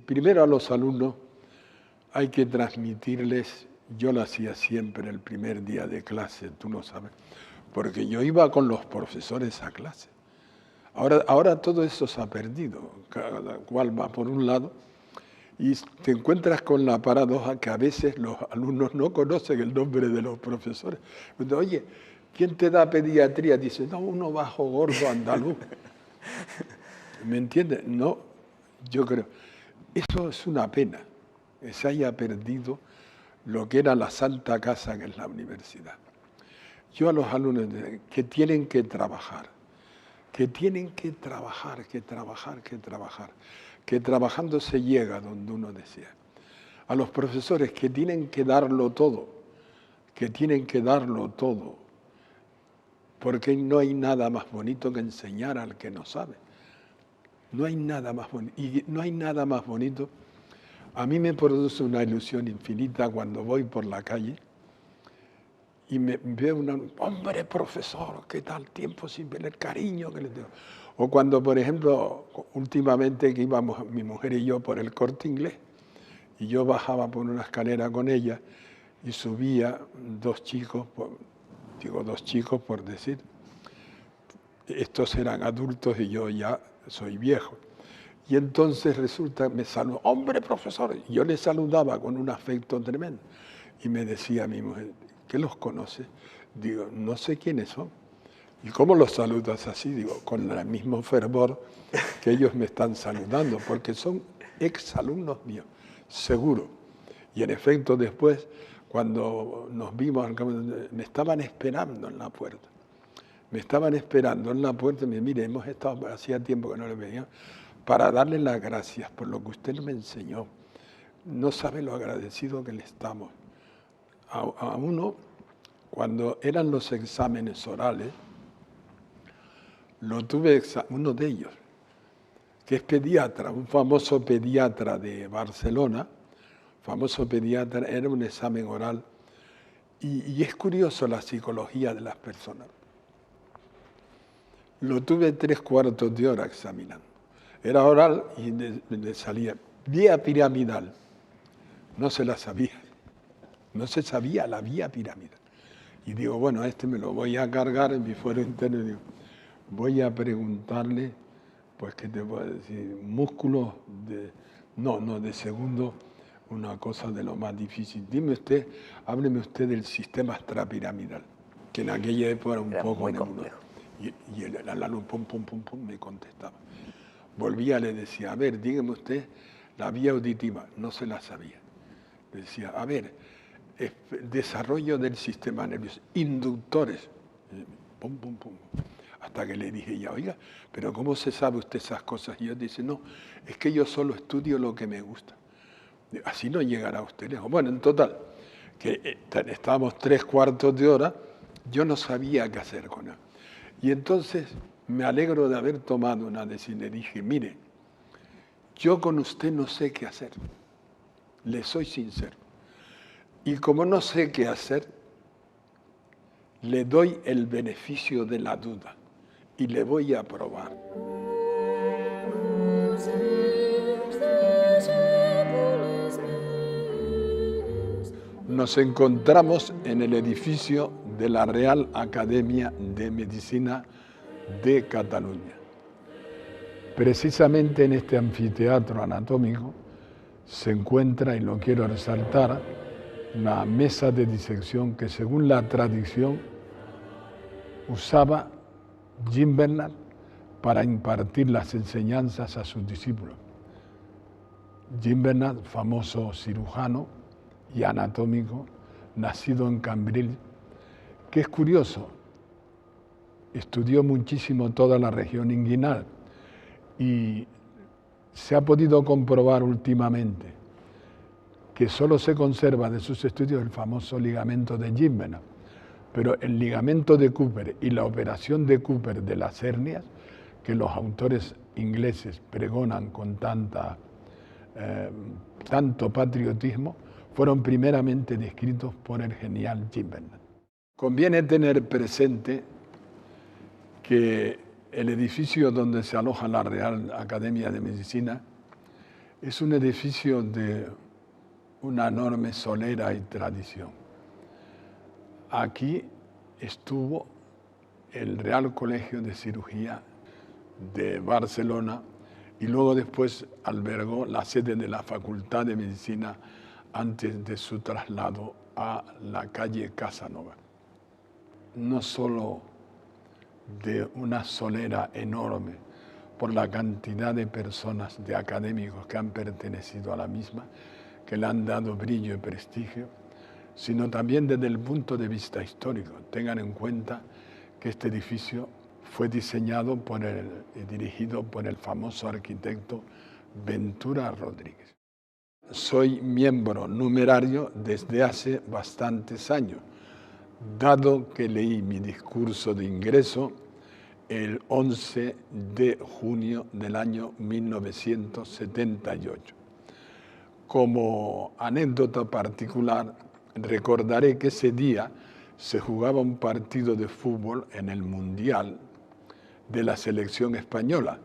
Primero a los alumnos hay que transmitirles, yo lo hacía siempre el primer día de clase, tú lo sabes, porque yo iba con los profesores a clase. Ahora todo eso se ha perdido, cada cual va por un lado y te encuentras con la paradoja que a veces los alumnos no conocen el nombre de los profesores. Entonces, oye, ¿quién te da pediatría? Dice, no, uno bajo gordo andaluz. ¿Me entiendes? No, yo creo. Eso es una pena, que se haya perdido lo que era la Santa Casa, que es la universidad. Yo a los alumnos que tienen que trabajar, que trabajando se llega donde uno desea. A los profesores que tienen que darlo todo, porque no hay nada más bonito que enseñar al que no sabe. No hay nada más bonito. Y no hay nada más bonito. A mí me produce una ilusión infinita cuando voy por la calle y me veo un hombre profesor, ¿qué tal? Tiempo sin ver el cariño que le tengo. O cuando, por ejemplo, últimamente que íbamos mi mujer y yo por el Corte Inglés y yo bajaba por una escalera con ella y subía dos chicos por decir, estos eran adultos y yo ya soy viejo. Y entonces resulta, me saludó, hombre profesor, y yo le saludaba con un afecto tremendo. Y me decía mi mujer, ¿qué los conoce? Digo, no sé quiénes son. ¿Y cómo los saludas así? Digo, con el mismo fervor que ellos me están saludando, porque son exalumnos míos, seguro. Y en efecto después, cuando nos vimos, me estaban esperando en la puerta. Me estaban esperando en la puerta y me mire, hemos estado, hacía tiempo que no le veía, para darle las gracias por lo que usted me enseñó. No sabe lo agradecido que le estamos. A uno, cuando eran los exámenes orales, lo tuve uno de ellos, que es pediatra, un famoso pediatra de Barcelona, era un examen oral, y es curioso la psicología de las personas. Lo tuve 3/4 de hora examinando. Era oral y le salía vía piramidal. No se la sabía. No se sabía la vía piramidal. Y digo, bueno, a este me lo voy a cargar en mi fuero interno. Y digo, voy a preguntarle, pues, ¿qué te puedo decir? Músculos de segundo, una cosa de lo más difícil. Hábleme usted del sistema extrapiramidal, que en aquella época era un poco muy complejo. Y el alumno pum, me contestaba. Volvía, le decía, a ver, dígame usted la vía auditiva. No se la sabía. Le decía, a ver, desarrollo del sistema nervioso, inductores. Pum. Hasta que le dije ya, oiga, pero ¿cómo se sabe usted esas cosas? Y yo dice, no, es que yo solo estudio lo que me gusta. Así no llegará usted lejos. Bueno, en total, que estábamos 3/4 de hora, yo no sabía qué hacer con él. Y entonces me alegro de haber tomado una decisión. Le dije, mire, yo con usted no sé qué hacer. Le soy sincero. Y como no sé qué hacer, le doy el beneficio de la duda y le voy a probar. Nos encontramos en el edificio de la Real Academia de Medicina de Cataluña. Precisamente en este anfiteatro anatómico se encuentra, y lo quiero resaltar, una mesa de disección que, según la tradición, usaba Gimbernat para impartir las enseñanzas a sus discípulos. Gimbernat, famoso cirujano y anatómico, nacido en Cambrils, que es curioso, estudió muchísimo toda la región inguinal y se ha podido comprobar últimamente que solo se conserva de sus estudios el famoso ligamento de Gimbernat, pero el ligamento de Cooper y la operación de Cooper de las hernias, que los autores ingleses pregonan con tanto patriotismo, fueron primeramente descritos por el genial Gimbernat. Conviene tener presente que el edificio donde se aloja la Real Academia de Medicina Es un edificio de una enorme solera y tradición. Aquí estuvo el Real Colegio de Cirugía de Barcelona y luego después albergó la sede de la Facultad de Medicina antes de su traslado a la calle Casanova. No solo de una solera enorme por la cantidad de personas, de académicos que han pertenecido a la misma, que le han dado brillo y prestigio, sino también desde el punto de vista histórico. Tengan en cuenta que este edificio fue diseñado y dirigido por el famoso arquitecto Ventura Rodríguez. Soy miembro numerario desde hace bastantes años, dado que leí mi discurso de ingreso el 11 de junio del año 1978. Como anécdota particular, recordaré que ese día se jugaba un partido de fútbol en el Mundial de la selección española,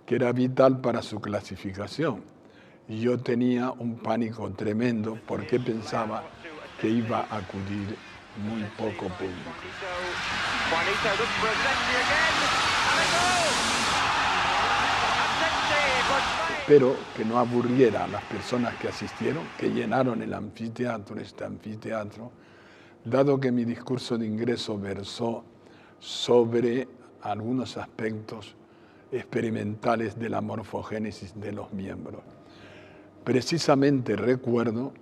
que era vital para su clasificación. Y yo tenía un pánico tremendo porque pensaba que iba a acudir muy poco público. Espero que no aburriera a las personas que asistieron, que llenaron el anfiteatro, dado que mi discurso de ingreso versó sobre algunos aspectos experimentales de la morfogénesis de los miembros. Precisamente recuerdo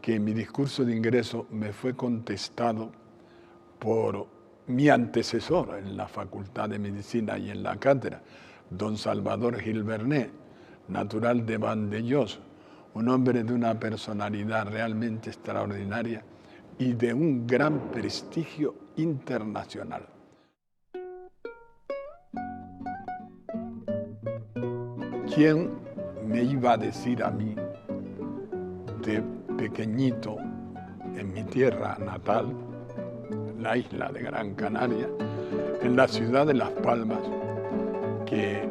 que en mi discurso de ingreso me fue contestado por mi antecesor en la Facultad de Medicina y en la cátedra, don Salvador Gilbernet, natural de Vandellós, un hombre de una personalidad realmente extraordinaria y de un gran prestigio internacional. ¿Quién me iba a decir a mí, de pequeñito, en mi tierra natal, la isla de Gran Canaria, en la ciudad de Las Palmas, que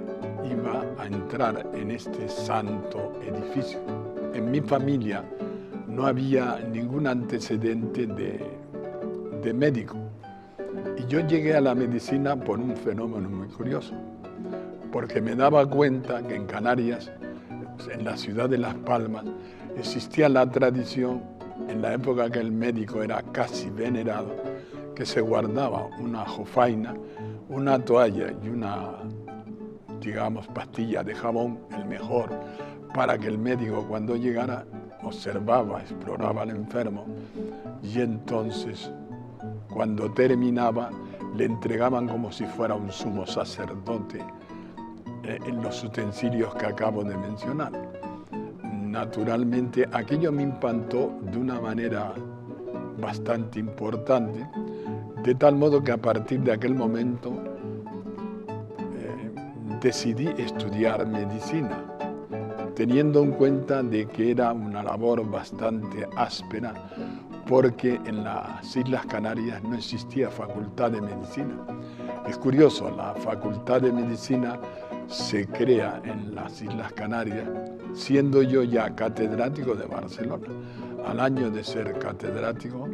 iba a entrar en este santo edificio? En mi familia no había ningún antecedente de médico. Y yo llegué a la medicina por un fenómeno muy curioso, porque me daba cuenta que en Canarias, en la ciudad de Las Palmas, existía la tradición, en la época que el médico era casi venerado, que se guardaba una jofaina, una toalla y una, pastilla de jabón, el mejor, para que el médico cuando llegara observaba, exploraba al enfermo y entonces cuando terminaba le entregaban como si fuera un sumo sacerdote en los utensilios que acabo de mencionar. Naturalmente aquello me impactó de una manera bastante importante, de tal modo que a partir de aquel momento decidí estudiar medicina, teniendo en cuenta de que era una labor bastante áspera, porque en las Islas Canarias no existía facultad de medicina. Es curioso, la facultad de medicina se crea en las Islas Canarias, siendo yo ya catedrático de Barcelona, al año de ser catedrático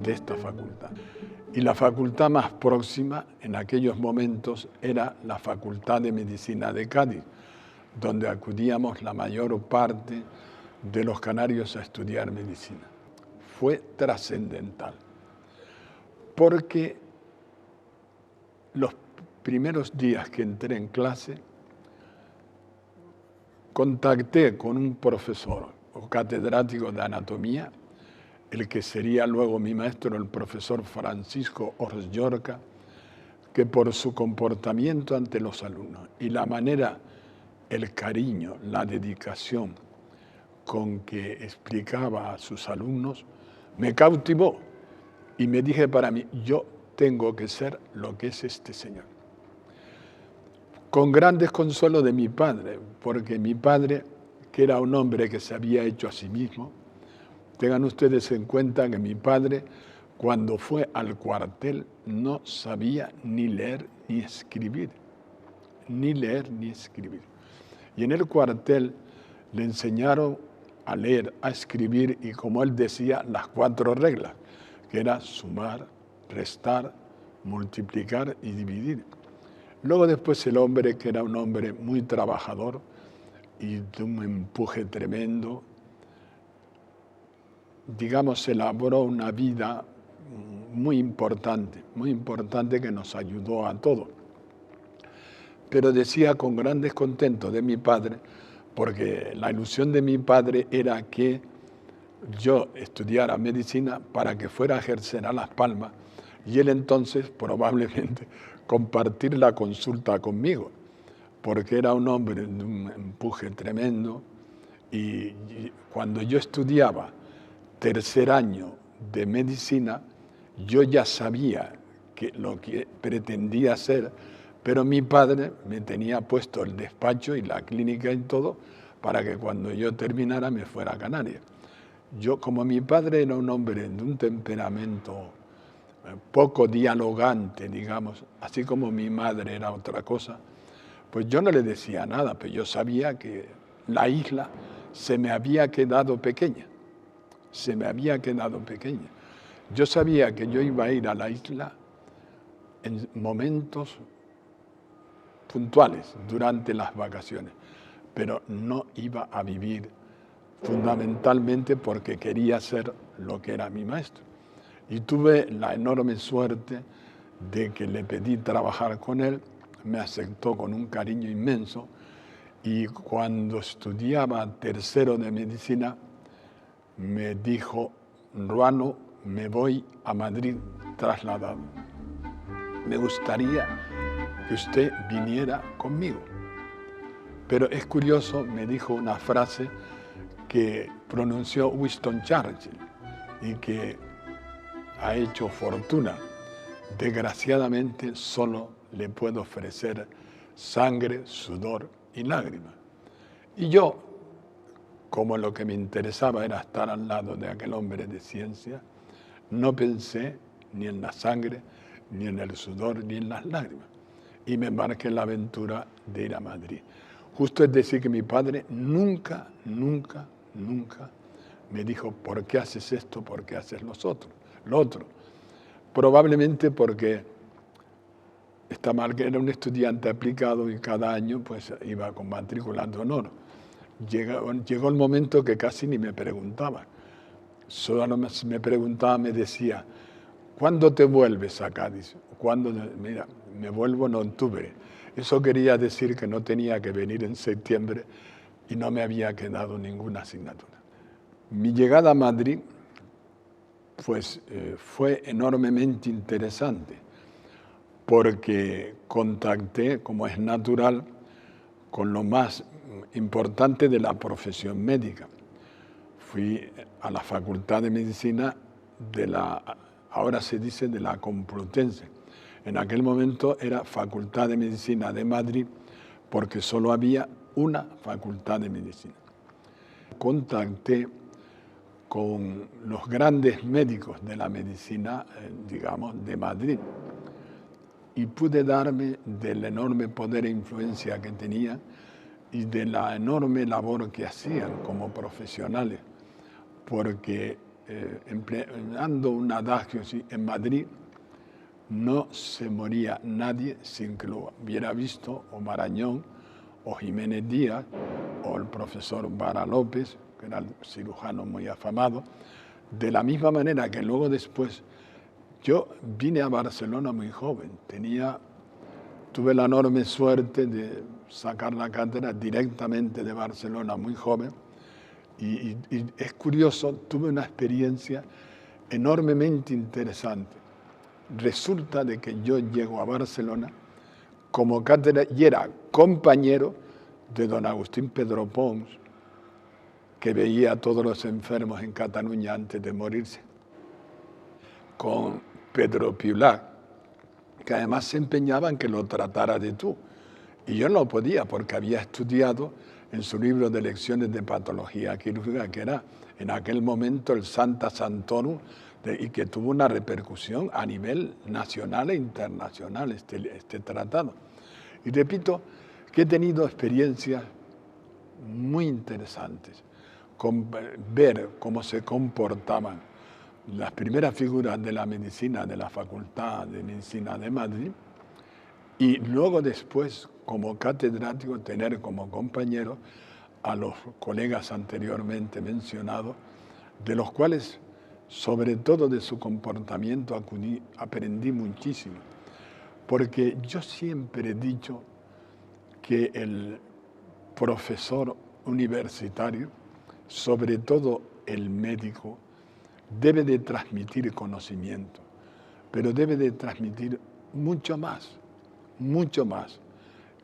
de esta facultad. Y la facultad más próxima en aquellos momentos era la Facultad de Medicina de Cádiz, donde acudíamos la mayor parte de los canarios a estudiar medicina. Fue trascendental, porque los primeros días que entré en clase, contacté con un profesor o catedrático de anatomía, el que sería luego mi maestro, el profesor Francisco Ors Llorca, que por su comportamiento ante los alumnos y la manera, el cariño, la dedicación con que explicaba a sus alumnos, me cautivó y me dije para mí, yo tengo que ser lo que es este señor. Con gran desconsuelo de mi padre, porque mi padre, que era un hombre que se había hecho a sí mismo, tengan ustedes en cuenta que mi padre, cuando fue al cuartel, no sabía ni leer ni escribir. Ni leer ni escribir. Y en el cuartel le enseñaron a leer, a escribir y, como él decía, las 4 reglas, que era sumar, restar, multiplicar y dividir. Luego después el hombre, que era un hombre muy trabajador y de un empuje tremendo, digamos, elaboró una vida muy importante que nos ayudó a todos. Pero decía con gran descontento de mi padre, porque la ilusión de mi padre era que yo estudiara medicina para que fuera a ejercer a Las Palmas y él entonces probablemente compartir la consulta conmigo, porque era un hombre de un empuje tremendo y cuando yo estudiaba 3er año de medicina, yo ya sabía lo que pretendía hacer, pero mi padre me tenía puesto el despacho y la clínica y todo para que cuando yo terminara me fuera a Canarias. Yo, como mi padre era un hombre de un temperamento poco dialogante, digamos, así como mi madre era otra cosa, pues yo no le decía nada, pero yo sabía que la isla se me había quedado pequeña. Yo sabía que yo iba a ir a la isla en momentos puntuales durante las vacaciones, pero no iba a vivir fundamentalmente porque quería ser lo que era mi maestro. Y tuve la enorme suerte de que le pedí trabajar con él, me aceptó con un cariño inmenso y cuando estudiaba 3º de medicina me dijo: Ruano, me voy a Madrid trasladado. Me gustaría que usted viniera conmigo. Pero es curioso, me dijo una frase que pronunció Winston Churchill y que ha hecho fortuna. Desgraciadamente solo le puedo ofrecer sangre, sudor y lágrimas. Y yo, como lo que me interesaba era estar al lado de aquel hombre de ciencia, no pensé ni en la sangre, ni en el sudor, ni en las lágrimas. Y me embarqué en la aventura de ir a Madrid. Justo es decir que mi padre nunca me dijo: ¿por qué haces esto? ¿Por qué haces lo otro? Probablemente porque era un estudiante aplicado y cada año pues iba con matrícula de honor. Llegó el momento que casi ni me preguntaba. Solo me preguntaba, me decía: ¿cuándo te vuelves a Cádiz? Mira, me vuelvo en octubre. Eso quería decir que no tenía que venir en septiembre y no me había quedado ninguna asignatura. Mi llegada a Madrid pues, fue enormemente interesante porque contacté, como es natural, con lo más importante de la profesión médica. Fui a la Facultad de Medicina ahora se dice de la Complutense. En aquel momento era Facultad de Medicina de Madrid porque solo había una Facultad de Medicina. Contacté con los grandes médicos de la medicina, digamos, de Madrid y pude darme del enorme poder e influencia que tenían y de la enorme labor que hacían como profesionales, porque empleando un adagio así, en Madrid no se moría nadie sin que lo hubiera visto o Marañón, o Jiménez Díaz, o el profesor Vara López, que era el cirujano muy afamado, de la misma manera que luego después yo vine a Barcelona muy joven, tuve la enorme suerte de sacar la cátedra directamente de Barcelona muy joven y es curioso, tuve una experiencia enormemente interesante. Resulta de que yo llego a Barcelona como cátedra y era compañero de don Agustín Pedro Pons, que veía a todos los enfermos en Cataluña antes de morirse, con Pedro Piulac, que además se empeñaba en que lo tratara de tú. Y yo no podía porque había estudiado en su libro de lecciones de patología quirúrgica, que era en aquel momento el Sancta Sanctorum, y que tuvo una repercusión a nivel nacional e internacional este tratado. Y repito que he tenido experiencias muy interesantes, ver cómo se comportaban las primeras figuras de la medicina de la Facultad de Medicina de Madrid y luego después, como catedrático, tener como compañeros a los colegas anteriormente mencionados, de los cuales, sobre todo de su comportamiento, aprendí muchísimo. Porque yo siempre he dicho que el profesor universitario, sobre todo el médico, debe de transmitir conocimiento, pero debe de transmitir mucho más,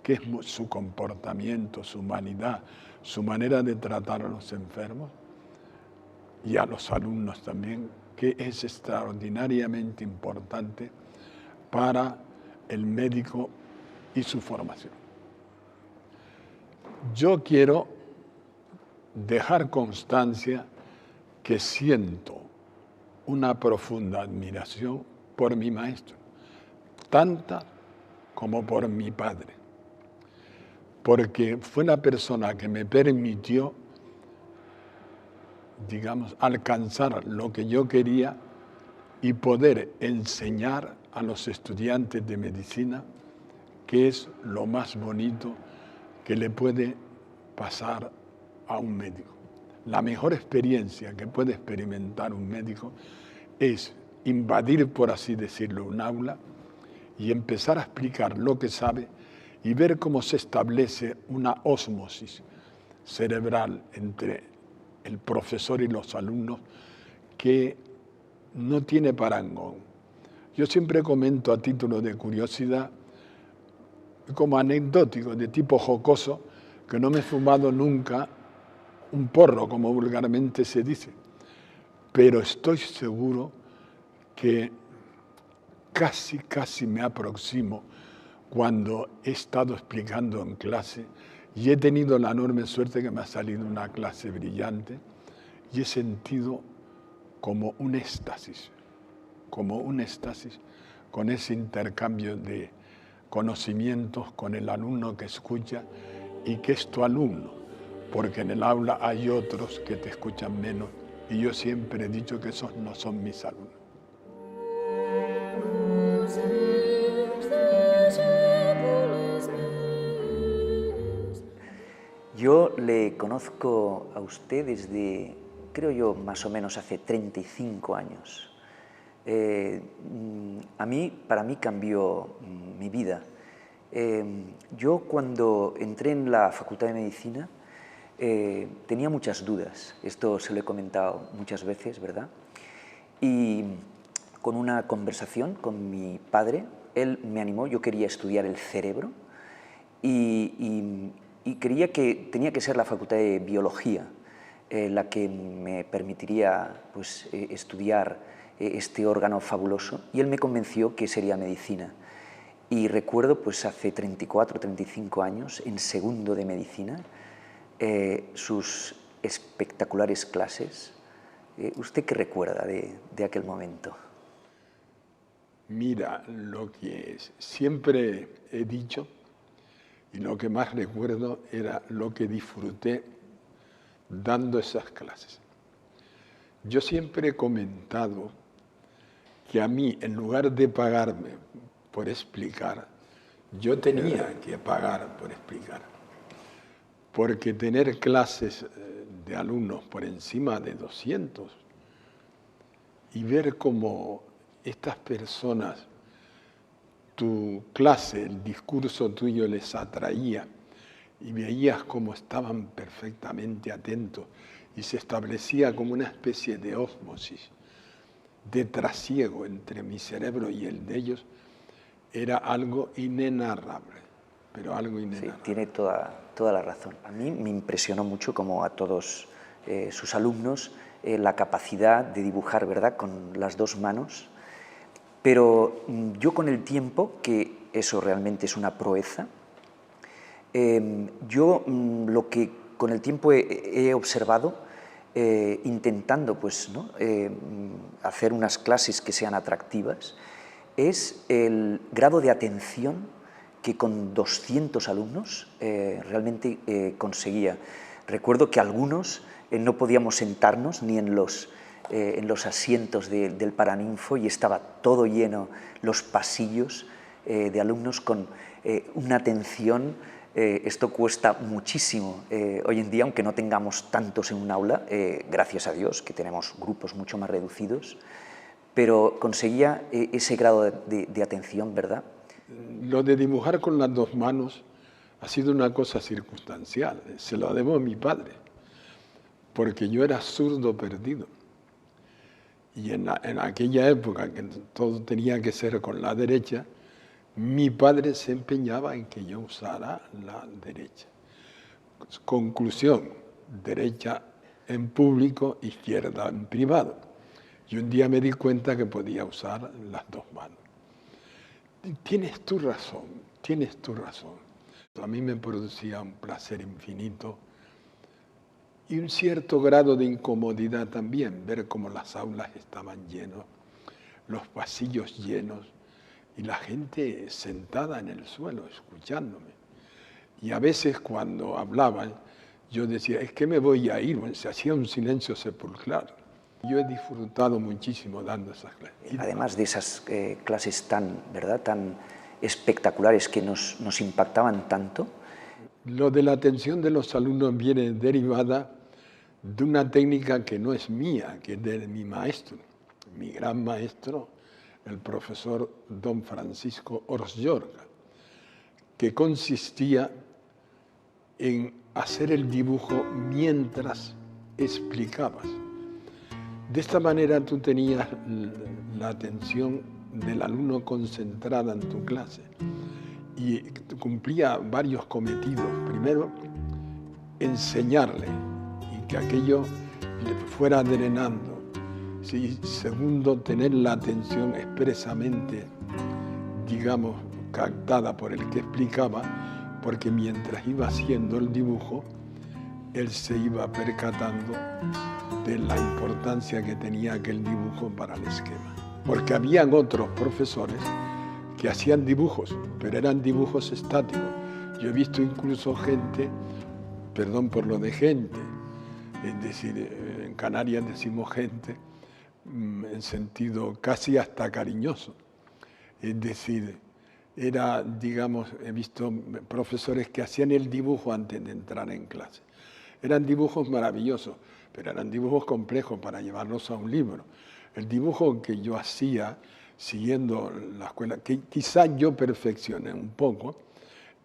que es su comportamiento, su humanidad, su manera de tratar a los enfermos y a los alumnos también, que es extraordinariamente importante para el médico y su formación. Yo quiero dejar constancia que siento una profunda admiración por mi maestro, tanta como por mi padre, porque fue la persona que me permitió, digamos, alcanzar lo que yo quería y poder enseñar a los estudiantes de medicina, que es lo más bonito que le puede pasar a un médico. La mejor experiencia que puede experimentar un médico es invadir, por así decirlo, un aula y empezar a explicar lo que sabe y ver cómo se establece una ósmosis cerebral entre el profesor y los alumnos que no tiene parangón. Yo siempre comento a título de curiosidad, como anecdótico, de tipo jocoso, que no me he fumado nunca un porro, como vulgarmente se dice, pero estoy seguro que casi me aproximo cuando he estado explicando en clase y he tenido la enorme suerte que me ha salido una clase brillante y he sentido como un éxtasis con ese intercambio de conocimientos con el alumno que escucha y que es tu alumno, porque en el aula hay otros que te escuchan menos y yo siempre he dicho que esos no son mis alumnos. Yo le conozco a usted desde, creo yo, más o menos hace 35 años. Para mí cambió mi vida. Yo cuando entré en la Facultad de Medicina tenía muchas dudas, esto se lo he comentado muchas veces, ¿verdad? Y con una conversación con mi padre, él me animó, yo quería estudiar el cerebro y creía que tenía que ser la Facultad de Biología la que me permitiría pues, estudiar este órgano fabuloso, y él me convenció que sería medicina. Y recuerdo, pues hace 34, 35 años, en segundo de medicina, sus espectaculares clases. ¿Usted qué recuerda de aquel momento? Mira, lo que siempre he dicho y lo que más recuerdo era lo que disfruté dando esas clases. Yo siempre he comentado que a mí, en lugar de pagarme por explicar, yo tenía que pagar por explicar. Porque tener clases de alumnos por encima de 200 y ver cómo estas personas, tu clase, el discurso tuyo les atraía y veías cómo estaban perfectamente atentos y se establecía como una especie de ósmosis, de trasiego entre mi cerebro y el de ellos, era algo inenarrable, pero algo inenarrable. Sí, tiene toda la razón. A mí me impresionó mucho, como a todos sus alumnos, la capacidad de dibujar, ¿verdad?, con las dos manos. Pero yo con el tiempo, que eso realmente es una proeza, yo lo que con el tiempo he observado, intentando pues, ¿no?, hacer unas clases que sean atractivas, es el grado de atención que con 200 alumnos realmente conseguía. Recuerdo que algunos no podíamos sentarnos ni en los asientos del Paraninfo y estaba todo lleno, los pasillos de alumnos con una atención. Esto cuesta muchísimo hoy en día, aunque no tengamos tantos en un aula, gracias a Dios, que tenemos grupos mucho más reducidos, pero conseguía ese grado de atención, ¿verdad? Lo de dibujar con las dos manos ha sido una cosa circunstancial, se lo debo a mi padre, porque yo era zurdo perdido. Y en aquella época, que todo tenía que ser con la derecha, mi padre se empeñaba en que yo usara la derecha. Conclusión, derecha en público, izquierda en privado. Y un día me di cuenta que podía usar las dos manos. Tienes tu razón, tienes tu razón. A mí me producía un placer infinito y un cierto grado de incomodidad también, ver cómo las aulas estaban llenas, los pasillos llenos y la gente sentada en el suelo escuchándome. Y a veces cuando hablaban, yo decía, es que me voy a ir, bueno, se hacía un silencio sepulcral. Yo he disfrutado muchísimo dando esas clases. Además de esas clases tan espectaculares que nos impactaban tanto. Lo de la atención de los alumnos viene derivada de una técnica que no es mía, que es de mi maestro, mi gran maestro, el profesor don Francisco Ors Llorca, que consistía en hacer el dibujo mientras explicabas. De esta manera tú tenías la atención del alumno concentrada en tu clase y cumplía varios cometidos. Primero, enseñarle y que aquello le fuera drenando. Sí, segundo, tener la atención expresamente, digamos, captada por el que explicaba, porque mientras iba haciendo el dibujo, él se iba percatando de la importancia que tenía aquel dibujo para el esquema. Porque habían otros profesores que hacían dibujos, pero eran dibujos estáticos. Yo he visto incluso gente, perdón por lo de gente, es decir, en Canarias decimos gente en sentido casi hasta cariñoso. Es decir, era, digamos, he visto profesores que hacían el dibujo antes de entrar en clase. Eran dibujos maravillosos, pero eran dibujos complejos para llevarlos a un libro. El dibujo que yo hacía siguiendo la escuela, que quizá yo perfeccioné un poco,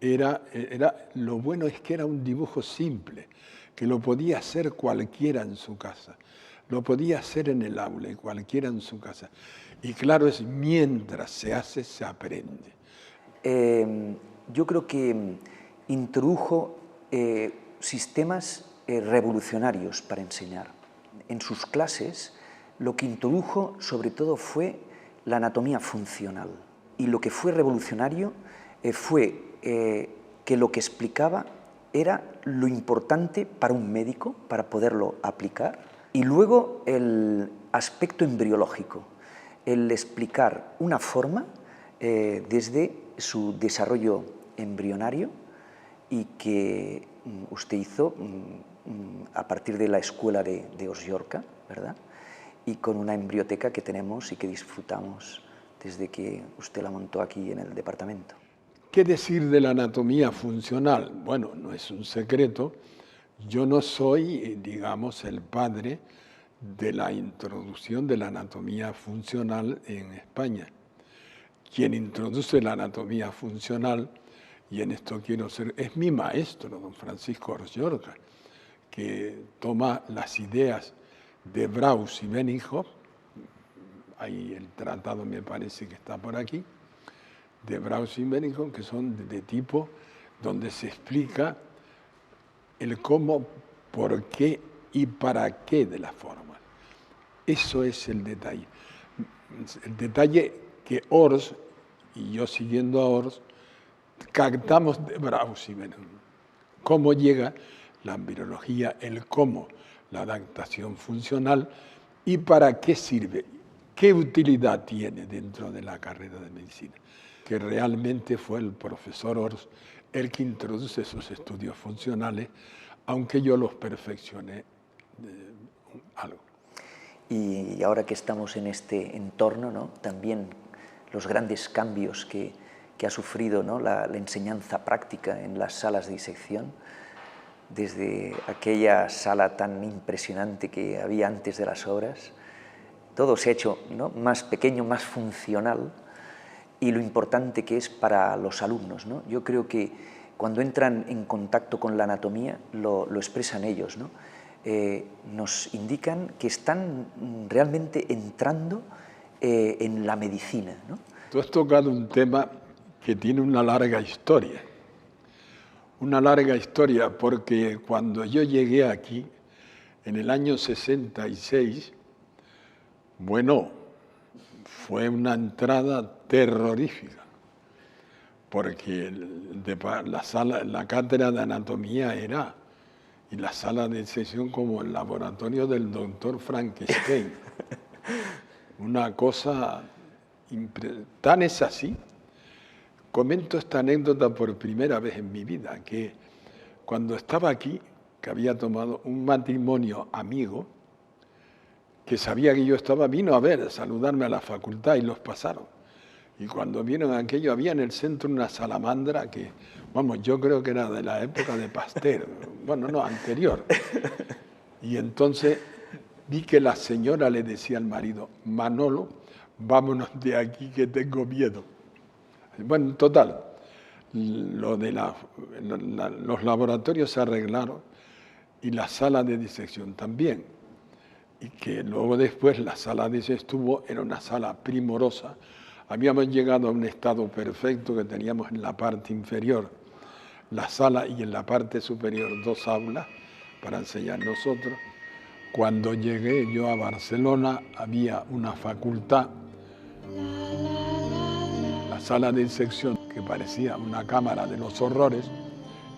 lo bueno es que era un dibujo simple, que lo podía hacer cualquiera en su casa, lo podía hacer en el aula y cualquiera en su casa. Y claro, es mientras se hace, se aprende. Yo creo que introdujo sistemas revolucionarios para enseñar. En sus clases lo que introdujo sobre todo fue la anatomía funcional. Y lo que fue revolucionario fue que lo que explicaba era lo importante para un médico, para poderlo aplicar. Y luego el aspecto embriológico, el explicar una forma desde su desarrollo embrionario y que usted hizo a partir de la escuela de Ors Llorca, ¿verdad? Y con una embrioteca que tenemos y que disfrutamos desde que usted la montó aquí en el departamento. ¿Qué decir de la anatomía funcional? Bueno, no es un secreto. Yo no soy, digamos, el padre de la introducción de la anatomía funcional en España. Quien introduce la anatomía funcional, y en esto quiero ser, es mi maestro, don Francisco Ors Llorca, que toma las ideas de Braus y Benighoff, ahí el tratado me parece que está por aquí, de Braus y Benighoff, que son de tipo donde se explica el cómo, por qué y para qué de la forma. Eso es el detalle. El detalle que Ors, y yo siguiendo a Ors, captamos de Braus y Benighoff. Cómo llega la embriología, el cómo, la adaptación funcional y para qué sirve, qué utilidad tiene dentro de la carrera de medicina. Que realmente fue el profesor Ors el que introduce esos estudios funcionales aunque yo los perfeccioné algo. Y ahora que estamos en este entorno, ¿no?, también los grandes cambios que ha sufrido, ¿no?, la enseñanza práctica en las salas de disección, desde aquella sala tan impresionante que había antes de las obras, todo se ha hecho, ¿no?, más pequeño, más funcional, y lo importante que es para los alumnos, ¿no? Yo creo que cuando entran en contacto con la anatomía lo expresan ellos, ¿no? Nos indican que están realmente entrando en la medicina, ¿no? Tú has tocado un tema que tiene una larga historia porque cuando yo llegué aquí, en el año 66, bueno, fue una entrada terrorífica, porque la cátedra de anatomía era, y la sala de disección como el laboratorio del doctor Frankenstein. Una cosa tan es así. Comento esta anécdota por primera vez en mi vida, que cuando estaba aquí, que había tomado un matrimonio amigo, que sabía que yo estaba, vino a saludarme a la facultad y los pasaron. Y cuando vieron aquello, había en el centro una salamandra que, vamos, yo creo que era de la época de Pasteur, bueno, no, anterior. Y entonces vi que la señora le decía al marido, Manolo, vámonos de aquí que tengo miedo. Bueno, en total, los laboratorios se arreglaron y la sala de disección también. Y que luego después la sala de disección era una sala primorosa. Habíamos llegado a un estado perfecto que teníamos en la parte inferior la sala y en la parte superior 2 aulas para enseñar nosotros. Cuando llegué yo a Barcelona había una facultad, la sala de disección, que parecía una cámara de los horrores,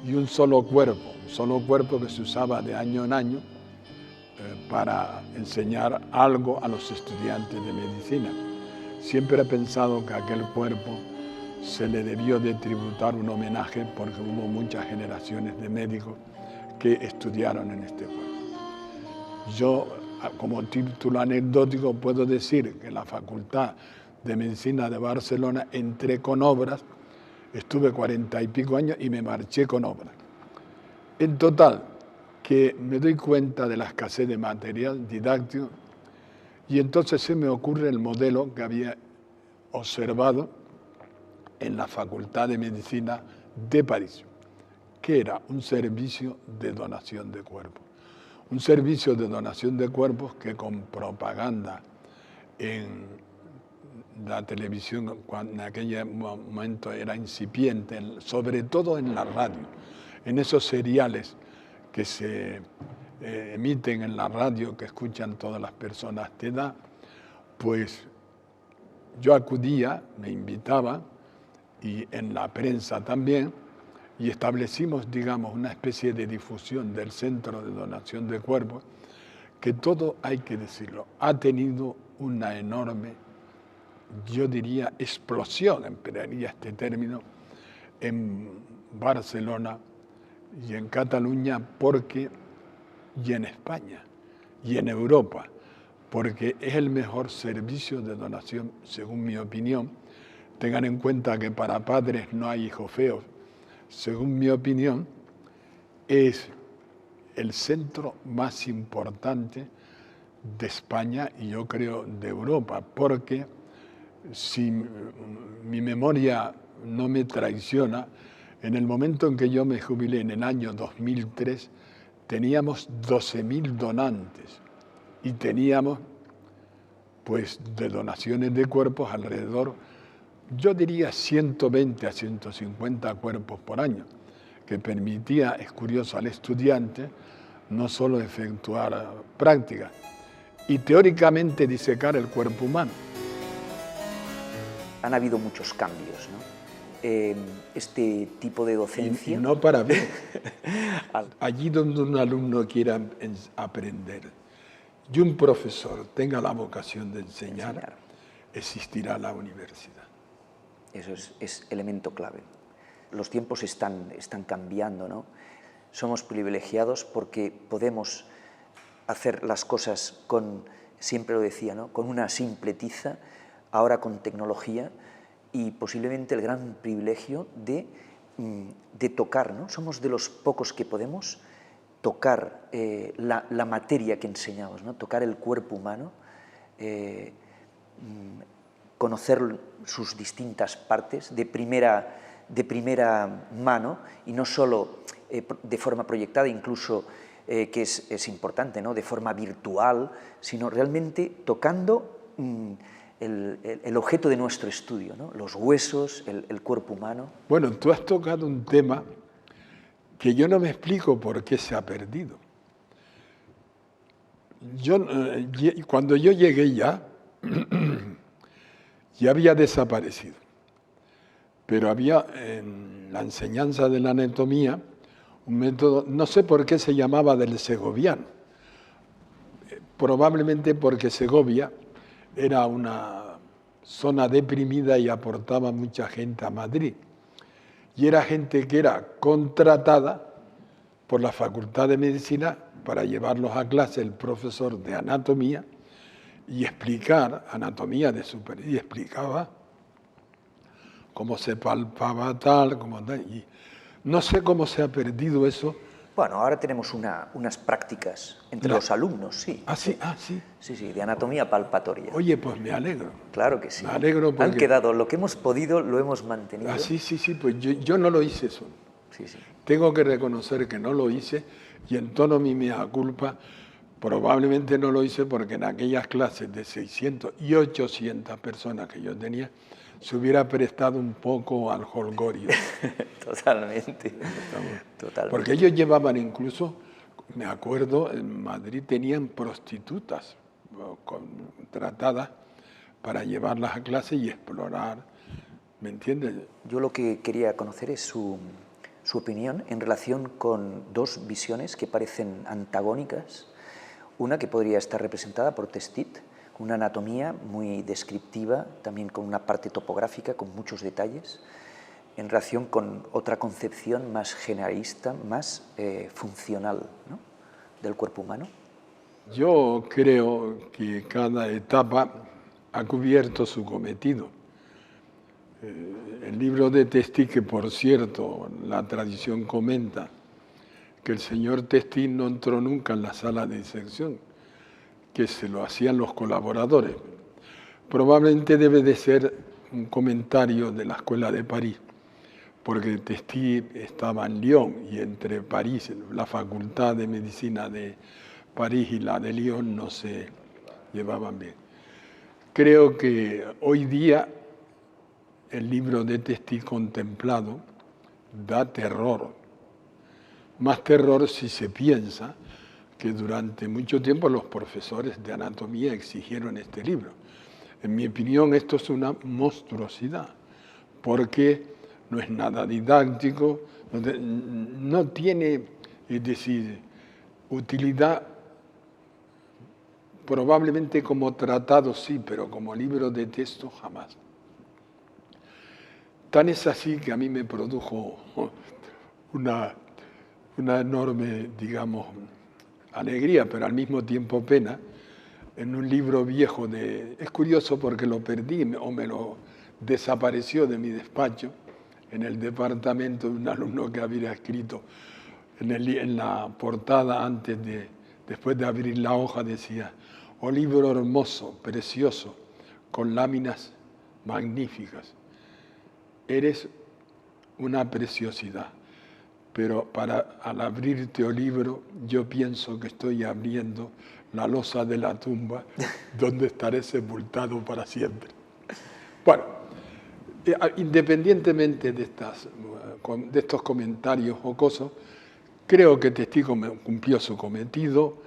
y un solo cuerpo que se usaba de año en año para enseñar algo a los estudiantes de medicina. Siempre he pensado que a aquel cuerpo se le debió de tributar un homenaje porque hubo muchas generaciones de médicos que estudiaron en este cuerpo. Yo, como título anecdótico, puedo decir que la Facultad de Medicina de Barcelona entré con obras, estuve 40 y pico años y me marché con obras. En total, que me doy cuenta de la escasez de material didáctico y entonces se me ocurre el modelo que había observado en la Facultad de Medicina de París, que era un servicio de donación de cuerpos. Un servicio de donación de cuerpos que con propaganda en la televisión, cuando en aquel momento era incipiente, sobre todo en la radio, en esos seriales que se emiten en la radio, que escuchan todas las personas de edad, pues yo acudía, me invitaba, y en la prensa también, y establecimos, digamos, una especie de difusión del Centro de Donación de Cuerpos, que todo, hay que decirlo, ha tenido una enorme, yo diría, explosión, emplearía este término, en Barcelona y en Cataluña, y en España, y en Europa, porque es el mejor servicio de donación, según mi opinión. Tengan en cuenta que para padres no hay hijos feos. Según mi opinión, es el centro más importante de España y yo creo de Europa, porque si mi memoria no me traiciona, en el momento en que yo me jubilé en el año 2003, teníamos 12.000 donantes y teníamos, pues, de donaciones de cuerpos alrededor, yo diría 120 a 150 cuerpos por año, que permitía, es curioso, al estudiante no solo efectuar prácticas y teóricamente disecar el cuerpo humano. Han habido muchos cambios, ¿no? Este tipo de docencia... Y no para bien. Allí donde un alumno quiera aprender y un profesor tenga la vocación de enseñar, existirá la universidad. Eso es elemento clave. Los tiempos están cambiando, ¿no? somos privilegiados porque podemos hacer las cosas con, siempre lo decía, ¿no?, con una simple tiza, ahora con tecnología, y posiblemente el gran privilegio de tocar, ¿no? Somos de los pocos que podemos tocar la materia que enseñamos, ¿no?, tocar el cuerpo humano, conocer sus distintas partes de primera mano, y no solo de forma proyectada, incluso que es importante, ¿no?, de forma virtual, sino realmente tocando el objeto de nuestro estudio, ¿no?, los huesos, el cuerpo humano. Bueno, tú has tocado un tema que yo no me explico por qué se ha perdido. Cuando yo llegué ya había desaparecido, pero había en la enseñanza de la anatomía un método, no sé por qué se llamaba del segoviano, probablemente porque Segovia era una zona deprimida y aportaba mucha gente a Madrid. Y era gente que era contratada por la Facultad de Medicina para llevarlos a clase el profesor de anatomía y explicar anatomía de super, y explicaba cómo se palpaba tal, cómo tal. Y no sé cómo se ha perdido eso. Bueno, ahora tenemos unas prácticas entre los alumnos, sí. ¿Ah, sí? Ah, sí. Sí, de anatomía palpatoria. Oye, pues me alegro. Claro que sí. Me alegro porque... Han quedado, lo que hemos podido lo hemos mantenido. Ah, sí, pues yo no lo hice eso. Sí. Tengo que reconocer que no lo hice, y en tono mi mea culpa, probablemente no lo hice porque en aquellas clases de 600 y 800 personas que yo tenía, se hubiera prestado un poco al jolgorio. Totalmente. Porque ellos llevaban incluso, me acuerdo, en Madrid tenían prostitutas contratadas para llevarlas a clase y explorar, ¿me entiendes? Yo lo que quería conocer es su opinión en relación con dos visiones que parecen antagónicas. Una que podría estar representada por Testit, una anatomía muy descriptiva, también con una parte topográfica, con muchos detalles, en relación con otra concepción más generalista, más funcional, ¿no?, del cuerpo humano. Yo creo que cada etapa ha cubierto su cometido. El libro de Testit, que por cierto la tradición comenta que el señor Testit no entró nunca en la sala de disección, que se lo hacían los colaboradores. Probablemente debe de ser un comentario de la Escuela de París, porque Testit estaba en Lyon, y entre París, la Facultad de Medicina de París y la de Lyon no se llevaban bien. Creo que hoy día el libro de Testit contemplado da terror. Más terror si se piensa que durante mucho tiempo los profesores de anatomía exigieron este libro. En mi opinión, esto es una monstruosidad, porque no es nada didáctico, no tiene, es decir, utilidad probablemente como tratado sí, pero como libro de texto jamás. Tan es así que a mí me produjo una enorme, digamos, alegría, pero al mismo tiempo pena, en un libro viejo es curioso porque lo perdí o me lo desapareció de mi despacho, en el departamento de un alumno que había escrito en la portada después de abrir la hoja decía: "Oh libro hermoso, precioso, con láminas magníficas. Eres una preciosidad, pero al abrirte el libro yo pienso que estoy abriendo la losa de la tumba donde estaré sepultado para siempre". Bueno, independientemente de estos comentarios jocosos, creo que Testit cumplió su cometido,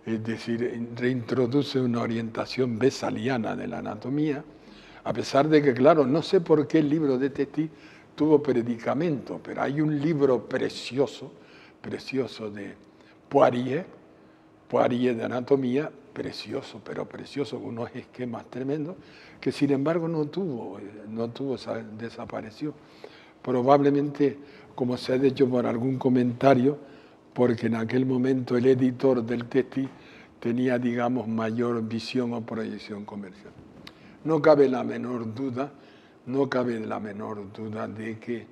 es decir, reintroduce una orientación besaliana de la anatomía, a pesar de que, claro, no sé por qué el libro de Testit tuvo predicamento, pero hay un libro precioso de Poirier de anatomía, precioso, con unos esquemas tremendos, que sin embargo no tuvo, desapareció. Probablemente, como se ha dicho por algún comentario, porque en aquel momento el editor del textil tenía, digamos, mayor visión o proyección comercial. No cabe la menor duda, no cabe la menor duda de que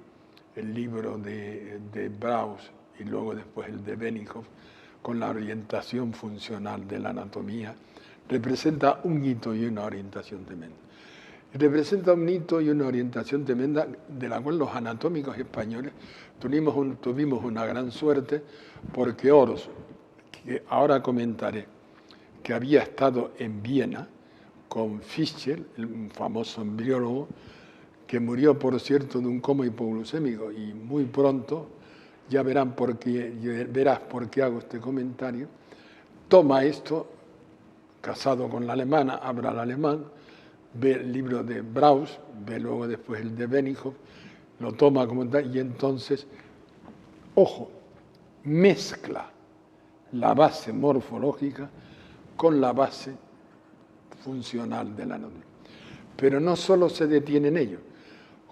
el libro de Braus y luego después el de Benioff, con la orientación funcional de la anatomía, representa un hito y una orientación tremenda. Representa un hito y una orientación tremenda de la cual los anatómicos españoles tuvimos una gran suerte, porque Ors, que ahora comentaré, que había estado en Viena con Fischer, el famoso embriólogo, que murió, por cierto, de un coma hipoglucémico, y muy pronto, ya verás por qué hago este comentario, toma esto, casado con la alemana, habla el alemán, ve el libro de Braus, ve luego después el de Benioff, lo toma como tal, y entonces, ojo, mezcla la base morfológica con la base funcional de la anatomía. Pero no solo se detiene en ello.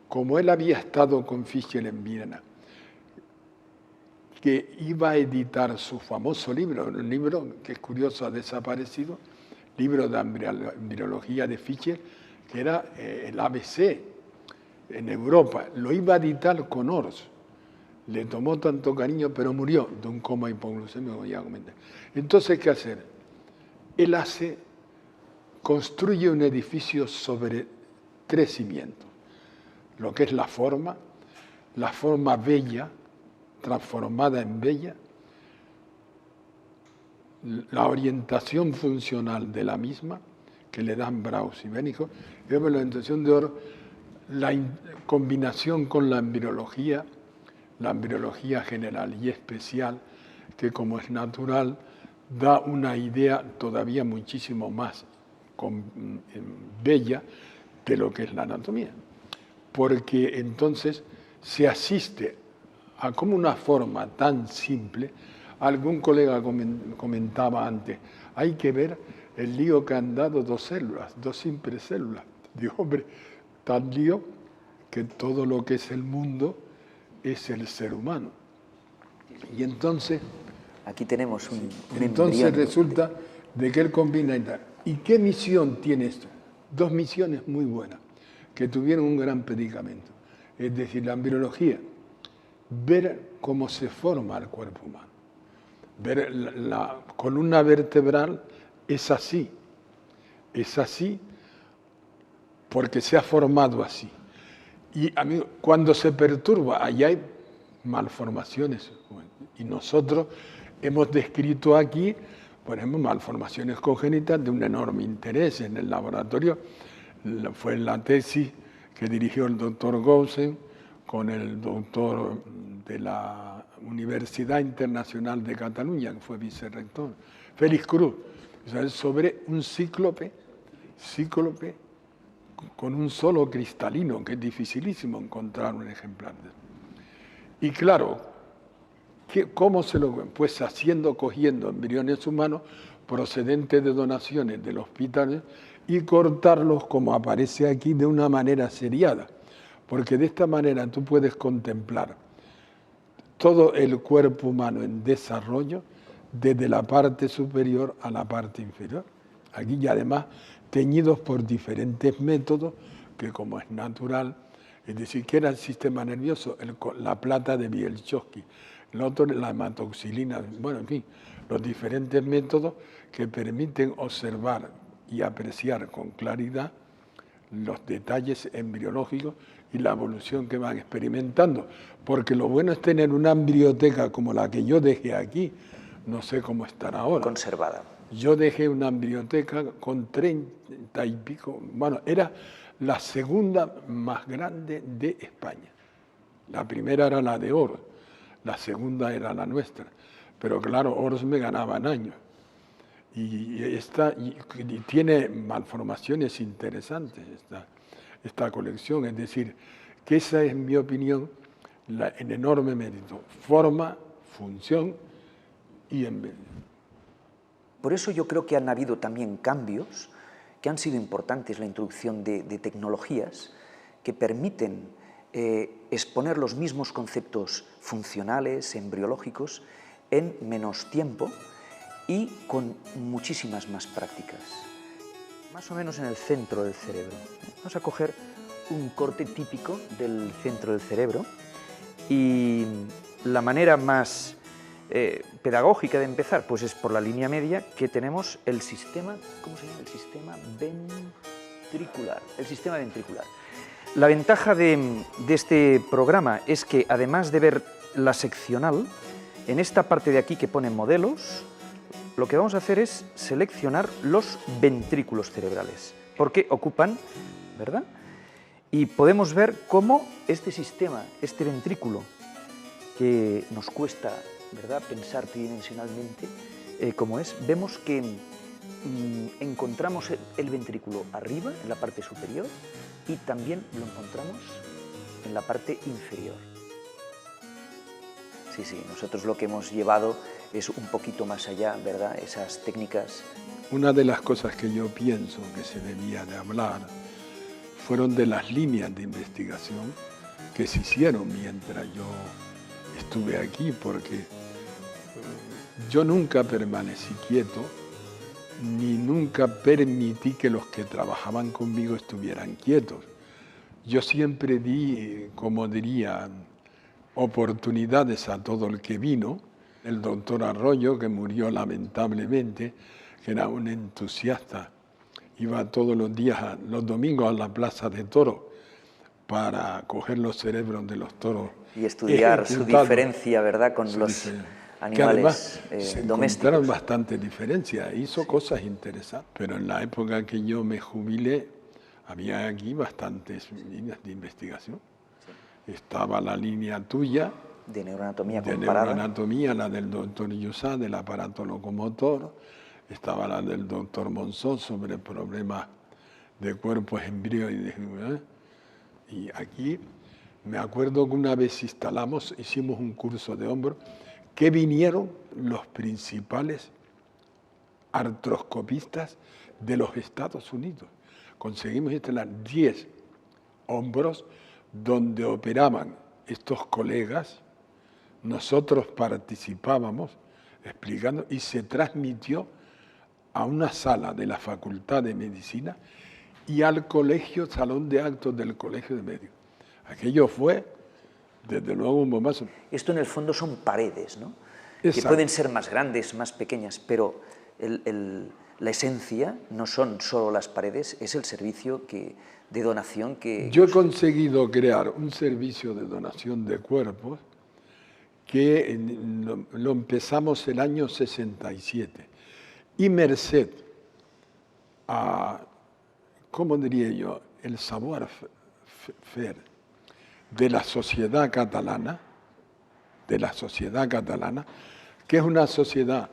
Como él había estado con Fischer en Viena, que iba a editar su famoso libro, un libro que es curioso, ha desaparecido, libro de embriología de Fischer, que era el ABC en Europa. Lo iba a editar con Ors. Le tomó tanto cariño, pero murió de un coma hipoglucémico, como ya comenté. Entonces, ¿qué hacer? Él construye un edificio sobre 3 cimientos. Lo que es la forma bella, transformada en bella, la orientación funcional de la misma, que le dan Braus y Benioff, y luego la orientación de Ors, la combinación con la embriología general y especial, que como es natural, da una idea todavía muchísimo más bella de lo que es la anatomía. Porque entonces se asiste a como una forma tan simple. Algún colega comentaba antes, hay que ver el lío que han dado 2 células, 2 simples células. Digo, hombre, tan lío que todo lo que es el mundo es el ser humano. Y entonces... Aquí tenemos un entonces embrión. Resulta de que él combina y tal. ¿Y qué misión tiene esto? 2 misiones muy buenas, que tuvieron un gran predicamento. Es decir, la embriología, ver cómo se forma el cuerpo humano. Ver la columna vertebral es así porque se ha formado así. Y amigo, cuando se perturba, allá hay malformaciones. Y nosotros hemos descrito aquí, por ejemplo, malformaciones congénitas de un enorme interés en el laboratorio. Fue la tesis que dirigió el doctor Gousen con el doctor de la Universidad Internacional de Cataluña, que fue vicerrector, Félix Cruz, sobre un cíclope con un solo cristalino, que es dificilísimo encontrar un ejemplar de eso. Y claro, ¿cómo se lo? Pues cogiendo embriones humanos procedentes de donaciones del hospital y cortarlos, como aparece aquí, de una manera seriada. Porque de esta manera tú puedes contemplar todo el cuerpo humano en desarrollo, desde la parte superior a la parte inferior. Aquí y además teñidos por diferentes métodos, que como es natural, es decir, que era el sistema nervioso, la plata de Bielchowski, el otro la hematoxilina, bueno, en fin, los diferentes métodos que permiten observar y apreciar con claridad los detalles embriológicos y la evolución que van experimentando. Porque lo bueno es tener una embrioteca como la que yo dejé aquí, no sé cómo estará ahora. Conservada. Yo dejé una embrioteca con 30 y pico, bueno, era la segunda más grande de España. La primera era la de Ors, la segunda era la nuestra. Pero claro, Ors me ganaba en años. Y tiene malformaciones interesantes esta colección. Es decir, que esa es, en mi opinión, el enorme mérito. Forma, función y envejecimiento. Por eso yo creo que han habido también cambios que han sido importantes, la introducción de tecnologías que permiten exponer los mismos conceptos funcionales, embriológicos, en menos tiempo y con muchísimas más prácticas. Más o menos en el centro del cerebro. Vamos a coger un corte típico del centro del cerebro y la manera más pedagógica de empezar pues es por la línea media, que tenemos el sistema, ¿cómo se llama? El sistema ventricular. El sistema ventricular. La ventaja de este programa es que, además de ver la seccional, en esta parte de aquí que pone modelos, lo que vamos a hacer es seleccionar los ventrículos cerebrales, porque ocupan, ¿verdad? Y podemos ver cómo este sistema, este ventrículo, que nos cuesta, ¿verdad?, pensar tridimensionalmente cómo es, vemos que encontramos el ventrículo arriba, en la parte superior, y también lo encontramos en la parte inferior. Sí, sí, nosotros lo que hemos llevado es un poquito más allá, ¿verdad?, esas técnicas. Una de las cosas que yo pienso que se debía de hablar fueron de las líneas de investigación que se hicieron mientras yo estuve aquí, porque yo nunca permanecí quieto, ni nunca permití que los que trabajaban conmigo estuvieran quietos. Yo siempre di, como dirían, oportunidades a todo el que vino. El doctor Arroyo, que murió lamentablemente, que era un entusiasta, iba todos los días, los domingos, a la plaza de toros para coger los cerebros de los toros. Y estudiar su diferencia, ¿verdad?, con los animales que además se domésticos. encontraron bastante diferencias, hizo cosas interesantes. Pero en la época que yo me jubilé, había aquí bastantes líneas de investigación. Estaba la línea tuya, de neuroanatomía de comparada. neuroanatomía, la del doctor Yusá, del aparato locomotor, estaba la del doctor Monzón sobre problemas de cuerpos embrioides. Y aquí me acuerdo que una vez hicimos un curso de hombro, que vinieron los principales artroscopistas de los Estados Unidos. Conseguimos instalar 10 hombros donde operaban estos colegas, nosotros participábamos explicando y se transmitió a una sala de la Facultad de Medicina y al colegio, salón de actos del Colegio de Médicos. Aquello fue, desde luego, un bombazo. Esto en el fondo son paredes, ¿no? Exacto. Que pueden ser más grandes, más pequeñas, pero la esencia no son solo las paredes, es el servicio de donación que... Yo he conseguido crear un servicio de donación de cuerpos que lo empezamos el año 67. Y merced a, ¿cómo diría yo?, el savoir-faire de la sociedad catalana, que es una sociedad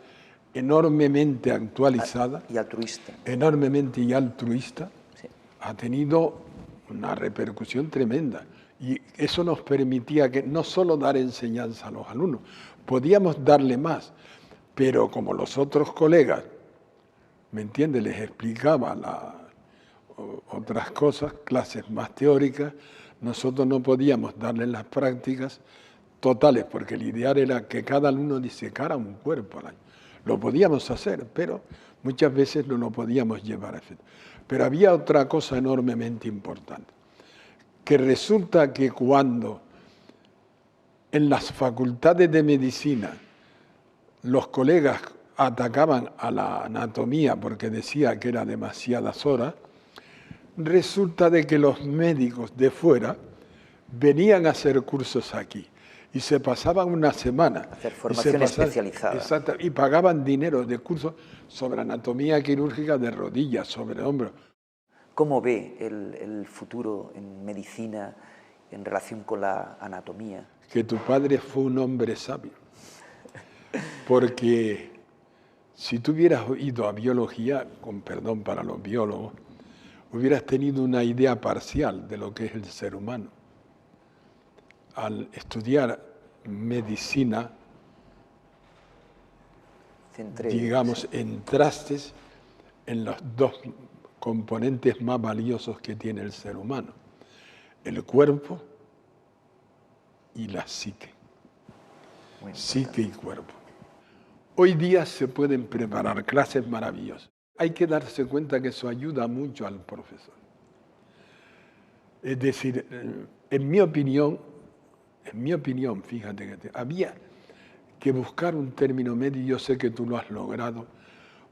enormemente actualizada y altruista. Enormemente y altruista, Sí. Ha tenido una repercusión tremenda. Y eso nos permitía que no solo dar enseñanza a los alumnos, podíamos darle más, pero como los otros colegas, ¿me entiendes?, les explicaba otras cosas, clases más teóricas, nosotros no podíamos darles las prácticas totales, porque el ideal era que cada alumno disecara un cuerpo al año. Lo podíamos hacer, pero muchas veces no lo podíamos llevar a efecto. Pero había otra cosa enormemente importante, que resulta que cuando en las facultades de medicina los colegas atacaban a la anatomía porque decía que era demasiadas horas, resulta de que los médicos de fuera venían a hacer cursos aquí y se pasaban una semana. Hacer formación especializada. Exacto, y pagaban dinero de cursos sobre anatomía quirúrgica de rodillas, sobre hombros. ¿Cómo ve el futuro en medicina en relación con la anatomía? Que tu padre fue un hombre sabio. Porque si tú hubieras ido a biología, con perdón para los biólogos, hubieras tenido una idea parcial de lo que es el ser humano. Al estudiar medicina, digamos, entraste en los dos componentes más valiosos que tiene el ser humano, el cuerpo y la psique. Psique y cuerpo. Hoy día se pueden preparar clases maravillosas. Hay que darse cuenta que eso ayuda mucho al profesor. Es decir, en mi opinión, fíjate que había que buscar un término medio, y yo sé que tú lo has logrado,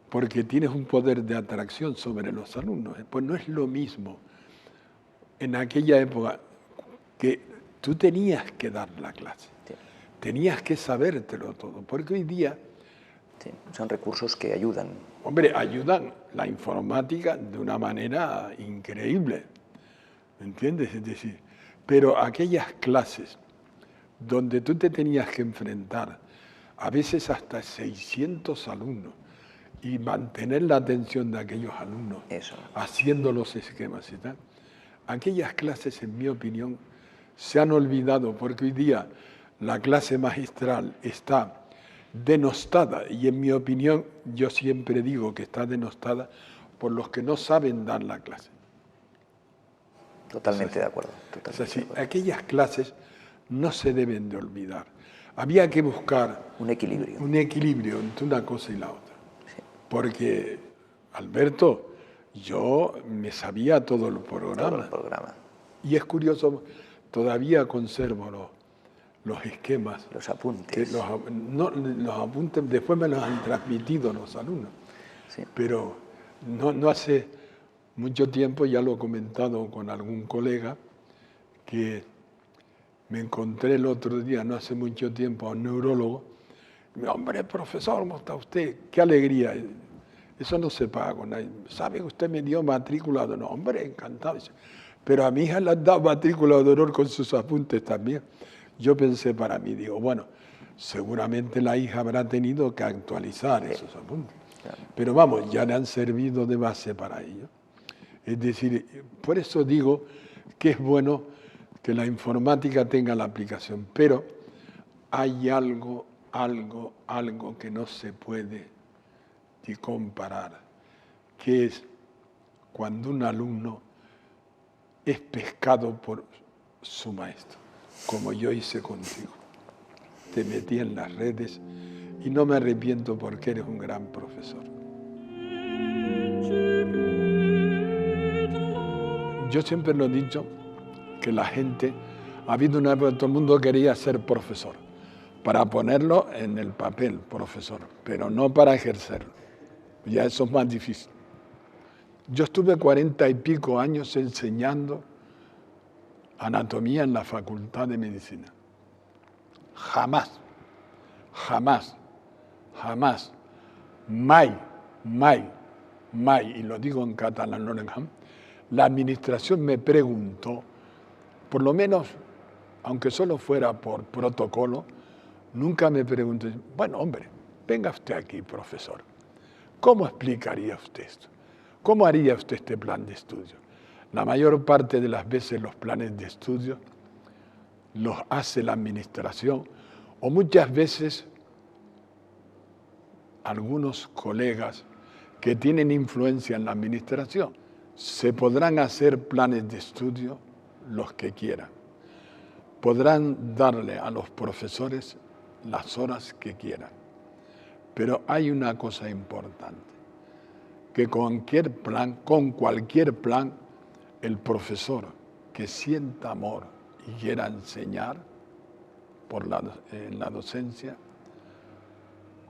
porque tienes un poder de atracción sobre los alumnos. Pues no es lo mismo en aquella época que tú tenías que dar la clase, tenías que sabértelo todo, porque hoy día... Sí, son recursos que ayudan. Hombre, ayudan la informática de una manera increíble, ¿me entiendes? Es decir, pero aquellas clases donde tú te tenías que enfrentar a veces hasta 600 alumnos y mantener la atención de aquellos alumnos, haciendo los esquemas y tal, aquellas clases, en mi opinión, se han olvidado porque hoy día la clase magistral está denostada y en mi opinión yo siempre digo que está denostada por los que no saben dar la clase. Totalmente de acuerdo. Aquellas clases no se deben de olvidar. Había que buscar un equilibrio entre una cosa y la otra. Sí. Porque, Alberto, yo me sabía todo el programa. Y es curioso, todavía conservo los esquemas. Los apuntes. Los apuntes después me los han transmitido los alumnos. Sí. Pero no hace mucho tiempo, ya lo he comentado con algún colega, que me encontré el otro día, no hace mucho tiempo, a un neurólogo. Y me dijo, hombre, profesor, ¿cómo está usted? ¡Qué alegría! Eso no se paga con nadie. ¿Sabe que usted me dio matrícula de honor? Hombre, encantado. Pero a mi hija le han dado matrícula de honor con sus apuntes también. Yo pensé para mí, digo, bueno, seguramente la hija habrá tenido que actualizar esos apuntes. Claro. Pero vamos, ya le han servido de base para ello. Es decir, por eso digo que es bueno que la informática tenga la aplicación, pero hay algo que no se puede ni comparar, que es cuando un alumno es pescado por su maestro, como yo hice contigo. Te metí en las redes y no me arrepiento porque eres un gran profesor. Yo siempre lo he dicho, que la gente, ha habido una época que todo el mundo quería ser profesor, para ponerlo en el papel, profesor, pero no para ejercerlo. Ya eso es más difícil. Yo estuve 40 y pico años enseñando anatomía en la Facultad de Medicina. Jamás, mai, y lo digo en catalán, la administración me preguntó, por lo menos, aunque solo fuera por protocolo, nunca me preguntó, bueno, hombre, venga usted aquí, profesor, ¿cómo explicaría usted esto? ¿Cómo haría usted este plan de estudio? La mayor parte de las veces los planes de estudio los hace la administración o muchas veces algunos colegas que tienen influencia en la administración. Se podrán hacer planes de estudio los que quieran. Podrán darle a los profesores las horas que quieran. Pero hay una cosa importante, que con cualquier plan, el profesor que sienta amor y quiera enseñar en la docencia,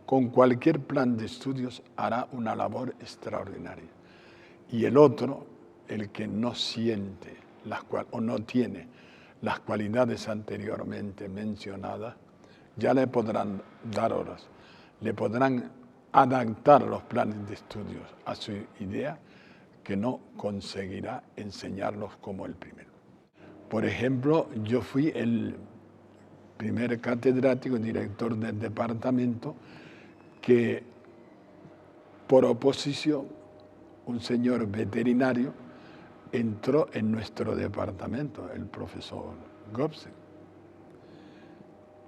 con cualquier plan de estudios hará una labor extraordinaria. Y el otro, el que no siente o no tiene las cualidades anteriormente mencionadas, ya le podrán dar horas, le podrán adaptar los planes de estudios a su idea, que no conseguirá enseñarlos como el primero. Por ejemplo, yo fui el primer catedrático, director del departamento, que por oposición, un señor veterinario entró en nuestro departamento, el profesor Gobsen.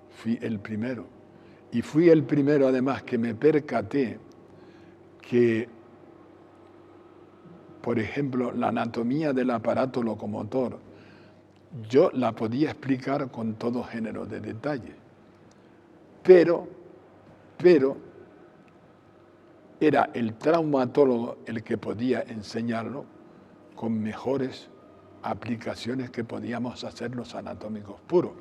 Fui el primero. Y fui el primero, además, que me percaté que, por ejemplo, la anatomía del aparato locomotor, yo la podía explicar con todo género de detalle. Pero era el traumatólogo el que podía enseñarlo con mejores aplicaciones que podíamos hacer los anatómicos puros.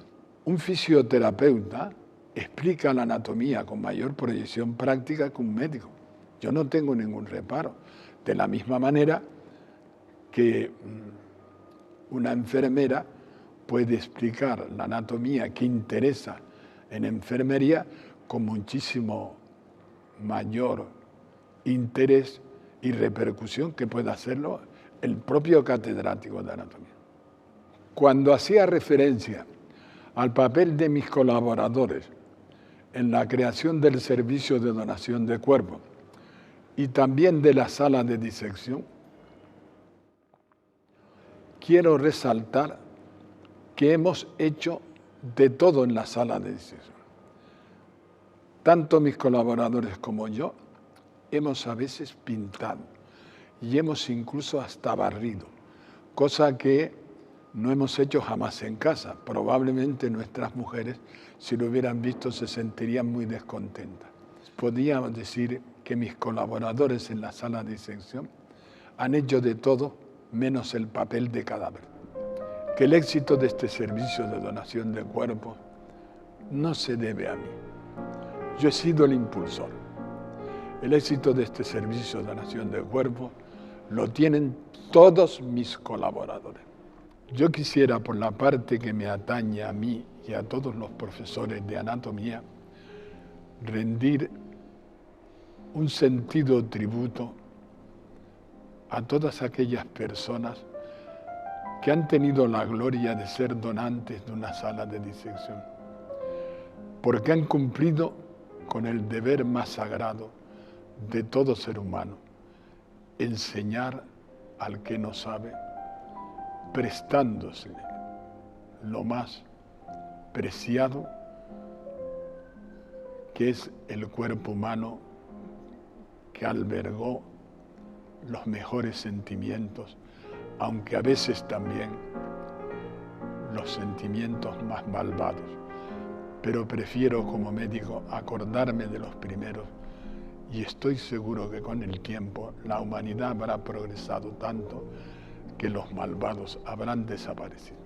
Un fisioterapeuta explica la anatomía con mayor proyección práctica que un médico. Yo no tengo ningún reparo. De la misma manera que una enfermera puede explicar la anatomía que interesa en enfermería con muchísimo mayor interés y repercusión que puede hacerlo el propio catedrático de anatomía. Cuando hacía referencia al papel de mis colaboradores en la creación del servicio de donación de cuerpos y también de la sala de disección, quiero resaltar que hemos hecho de todo en la sala de disección. Tanto mis colaboradores como yo hemos a veces pintado y hemos incluso hasta barrido, cosa que no hemos hecho jamás en casa. Probablemente nuestras mujeres, si lo hubieran visto, se sentirían muy descontentas. Podríamos decir que mis colaboradores en la sala de disección han hecho de todo menos el papel de cadáver. Que el éxito de este servicio de donación de cuerpos no se debe a mí. Yo he sido el impulsor. El éxito de este servicio de donación de cuerpos lo tienen todos mis colaboradores. Yo quisiera, por la parte que me atañe a mí y a todos los profesores de anatomía, rendir un sentido tributo a todas aquellas personas que han tenido la gloria de ser donantes de una sala de disección, porque han cumplido con el deber más sagrado de todo ser humano, enseñar al que no sabe, prestándose lo más preciado que es el cuerpo humano que albergó los mejores sentimientos, aunque a veces también los sentimientos más malvados. Pero prefiero como médico acordarme de los primeros y estoy seguro que con el tiempo la humanidad habrá progresado tanto que los malvados habrán desaparecido.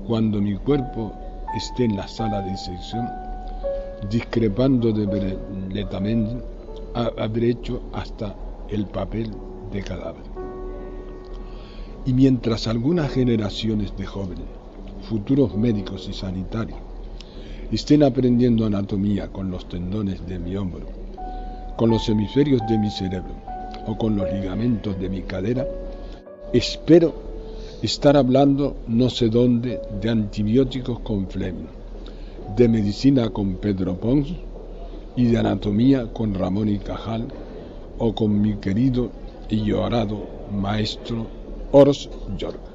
Cuando mi cuerpo esté en la sala de disección, discrepando de Letamendi, habré hecho hasta el papel de cadáver. Y mientras algunas generaciones de jóvenes, futuros médicos y sanitarios, estén aprendiendo anatomía con los tendones de mi hombro, con los hemisferios de mi cerebro o con los ligamentos de mi cadera, espero estar hablando no sé dónde de antibióticos con Fleming, de medicina con Pedro Pons y de anatomía con Ramón y Cajal o con mi querido y llorado maestro Urs Jorga.